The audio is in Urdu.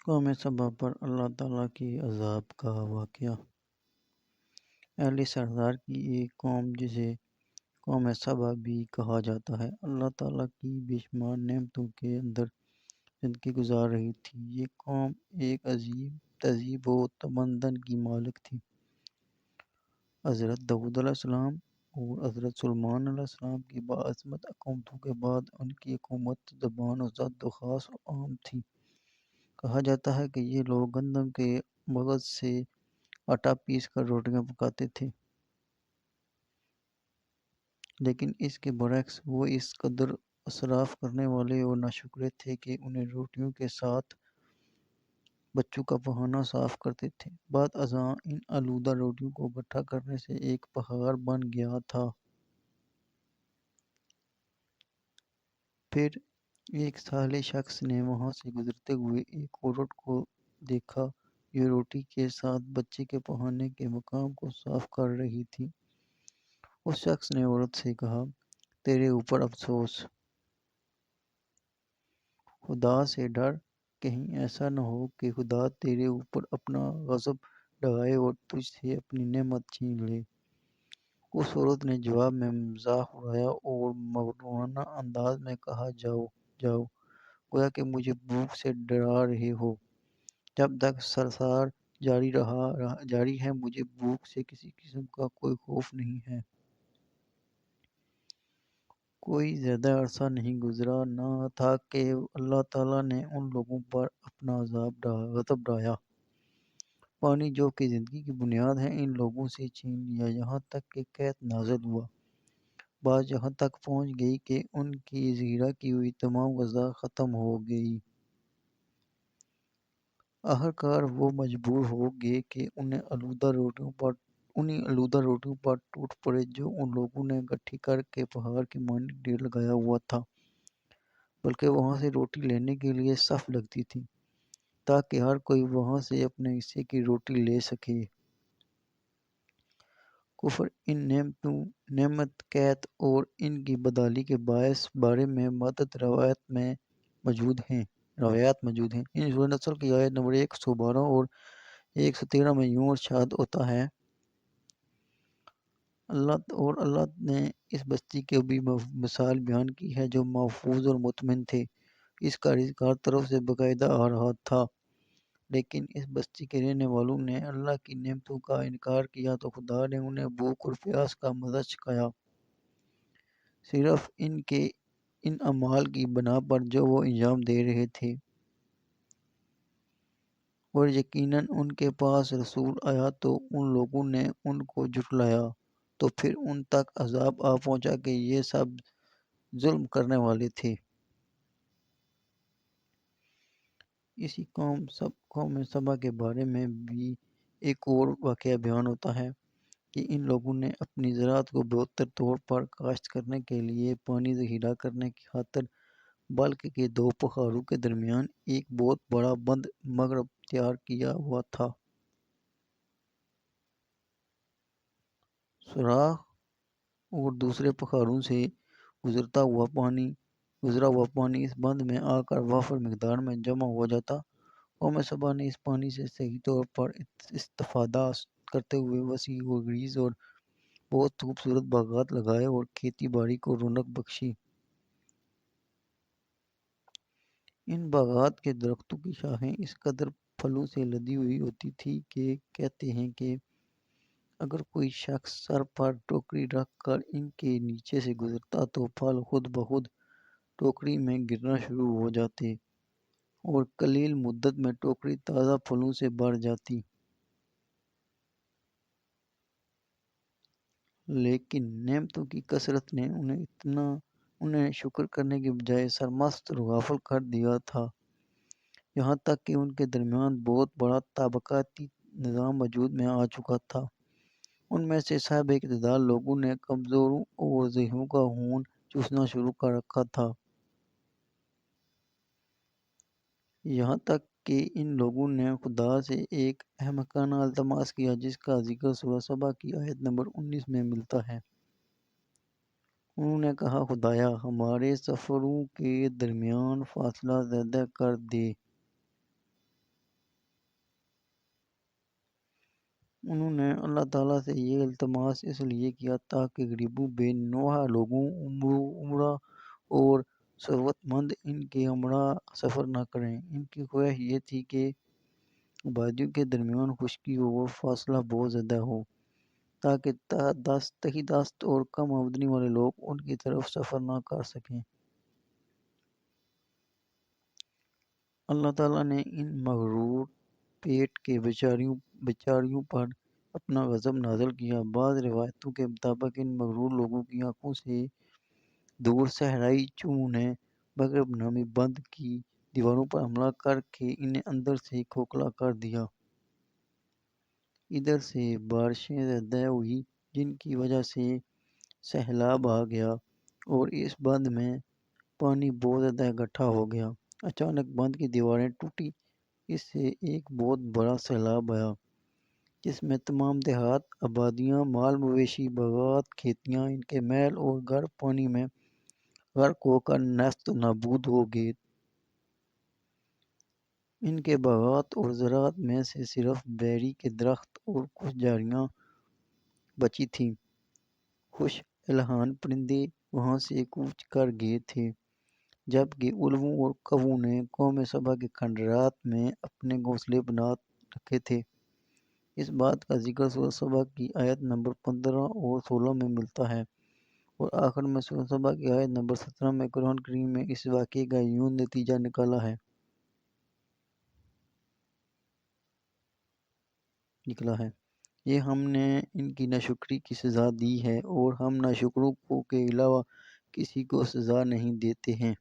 قوم سبا پر اللہ تعالیٰ کی عذاب کا واقعہ۔ اہل سردار کی ایک قوم جسے قوم سبا بھی کہا جاتا ہے، اللہ تعالیٰ کی بے شمار نعمتوں کے اندر زندگی گزار رہی تھی۔ یہ قوم ایک عظیم تہذیب و تمدن کی مالک تھی۔ حضرت داؤد علیہ السلام اور حضرت سلیمان علیہ السلام کی باعظمت حکومتوں کے بعد ان کی حکومت زبان و ذات و خاص و عام تھی۔ کہا جاتا ہے کہ یہ لوگ گندم کے مغز سے آٹا پیس کر روٹیاں پکاتے تھے، لیکن اس کے برعکس وہ اس قدر اسراف کرنے والے اور ناشکرے تھے کہ انہیں روٹیوں کے ساتھ بچوں کا بہانا صاف کرتے تھے۔ بعد ازاں ان آلودہ روٹیوں کو اکٹھا کرنے سے ایک پہاڑ بن گیا تھا۔ پھر ایک صالح شخص نے وہاں سے گزرتے ہوئے ایک عورت کو دیکھا جو روٹی کے ساتھ بچے کے بہانے کے مقام کو صاف کر رہی تھی۔ اس شخص نے عورت سے کہا، تیرے اوپر افسوس، خدا سے ڈر، کہیں ایسا نہ ہو کہ خدا تیرے اوپر اپنا غضب ڈھائے اور تجھ سے اپنی نعمت چھین لے۔ اس عورت نے جواب میں مذاق اڑایا اور مغرورانہ انداز میں کہا، جاؤ جاؤ، گویا کہ مجھے بھوک سے ڈرا رہے ہو۔ جب تک سرسار جاری ہے مجھے بھوک سے کسی قسم کا کوئی خوف نہیں ہے۔ کوئی زیادہ عرصہ نہیں گزرا نہ تھا کہ اللہ تعالیٰ نے ان لوگوں پر اپنا غضب ڈھایا۔ پانی جو کہ زندگی کی بنیاد ہے ان لوگوں سے چھین لیا، یہاں تک کہ قحط نازل ہوا۔ بات یہاں تک پہنچ گئی کہ ان کی ذخیرہ کی ہوئی تمام غذا ختم ہو گئی۔ آخرکار وہ مجبور ہو گئے کہ انہیں آلودہ روٹیوں پر ٹوٹ پڑے جو ان لوگوں نے اکٹھی کر کے پہاڑ کے مانند ڈھیر لگایا ہوا تھا، بلکہ وہاں سے روٹی لینے کے لیے صف لگتی تھی تاکہ ہر کوئی وہاں سے اپنے حصے کی روٹی لے سکے۔ کفر ان نعمت قحط اور ان کی بدحالی کے بارے میں متعدد روایات موجود ہیں۔ ان سورہ نصر کی آیت نمبر 112 اور 113 میں یوں ارشاد ہوتا ہے، اللہ نے اس بستی کی بھی مثال بیان کی ہے جو محفوظ اور مطمئن تھے۔ اس کا رزق ہر طرف سے باقاعدہ آ رہا تھا، لیکن اس بستی کے رہنے والوں نے اللہ کی نعمتوں کا انکار کیا تو خدا نے انہیں بھوک اور پیاس کا مزہ چکھایا، صرف ان اعمال کی بنا پر جو وہ انجام دے رہے تھے۔ اور یقیناً ان کے پاس رسول آیا تو ان لوگوں نے ان کو جھٹلایا، تو پھر ان تک عذاب آ پہنچا کہ یہ سب ظلم کرنے والے تھے۔ اسی قوم سبا کے بارے میں بھی ایک اور واقعہ بیان ہوتا ہے کہ ان لوگوں نے اپنی زراعت کو بہتر طور پر کاشت کرنے کے لیے پانی ذخیرہ کرنے کی خاطر بلک کے دو پہاڑوں کے درمیان ایک بہت بڑا بند مغرب تیار کیا ہوا تھا۔ سوراخ اور دوسرے پہاڑوں سے گزرا ہوا پانی اس بند میں آ کر وافر مقدار میں جمع ہو جاتا۔ قوم سبا نے اس پانی سے صحیح طور پر استفادہ کرتے ہوئے وسیع و عریض اور بہت خوبصورت باغات لگائے اور کھیتی باڑی کو رونق بخشی۔ ان باغات کے درختوں کی شاخیں اس قدر پھلوں سے لدی ہوئی ہوتی تھی کہ کہتے ہیں کہ اگر کوئی شخص سر پر ٹوکری رکھ کر ان کے نیچے سے گزرتا تو پھل خود بخود ٹوکری میں گرنا شروع ہو جاتے اور قلیل مدت میں ٹوکری تازہ پھلوں سے بھر جاتی۔ لیکن نعمتوں کی کثرت نے انہیں شکر کرنے کے بجائے سرمست اور غافل کر دیا تھا، یہاں تک کہ ان کے درمیان بہت بڑا طبقاتی نظام وجود میں آ چکا تھا۔ ان میں سے صاحب اقتدار لوگوں نے کمزوروں اور ضعیفوں کا خون چوسنا شروع کر رکھا تھا، یہاں تک کہ ان لوگوں نے خدا سے ایک احمقانہ التماس کیا جس کا ذکر سورہ سبا کی آیت نمبر 19 میں ملتا ہے۔ انہوں نے کہا، خدایا ہمارے سفروں کے درمیان فاصلہ زیادہ کر دے۔ انہوں نے اللہ تعالیٰ سے یہ التماس اس لیے کیا تاکہ غریبوں بے نواح لوگوں عمرہ اور ثروت مند ان کے ہمراہ سفر نہ کریں۔ ان کی خواہش یہ تھی کہ آبادیوں کے درمیان خشکی اور فاصلہ بہت زیادہ ہو تاکہ تہی دست اور کم آمدنی والے لوگ ان کی طرف سفر نہ کر سکیں۔ اللہ تعالیٰ نے ان مغرور پیٹ کے بیچاریوں پر اپنا غضب نازل کیا۔ بعض روایتوں کے مطابق ان مغرور لوگوں کی آنکھوں سے دور صحرائی چوہوں نے مغرب نامی بند کی دیواروں پر حملہ کر کے انہیں اندر سے کھوکھلا کر دیا۔ ادھر سے بارشیں زیادہ ہوئی جن کی وجہ سے سیلاب آ گیا اور اس بند میں پانی بہت زیادہ اکٹھا ہو گیا۔ اچانک بند کی دیواریں ٹوٹی، اس سے ایک بہت بڑا سیلاب آیا جس میں تمام دیہات، آبادیاں، مال مویشی، باغات، کھیتیاں، ان کے محل اور گھر پانی میں غرق ہو کر نیست و نابود ہو گئے۔ ان کے باغات اور زراعت میں سے صرف بیری کے درخت اور کچھ جھاڑیاں بچی تھیں۔ خوش الحان پرندے وہاں سے کوچ کر گئے تھے، جبکہ الووں اور کووں نے قوم سبا کے کھنڈرات میں اپنے گھونسلے بنا رکھے تھے۔ اس بات کا ذکر سورۃ سبا کی آیت نمبر 15 اور 16 میں ملتا ہے، اور آخر میں سورۃ سبا کی آیت نمبر 17 میں قرآن کریم میں اس واقعے کا یوں نتیجہ نکلا ہے۔ یہ ہم نے ان کی ناشکری کی سزا دی ہے اور ہم ناشکروں کے علاوہ کسی کو سزا نہیں دیتے ہیں۔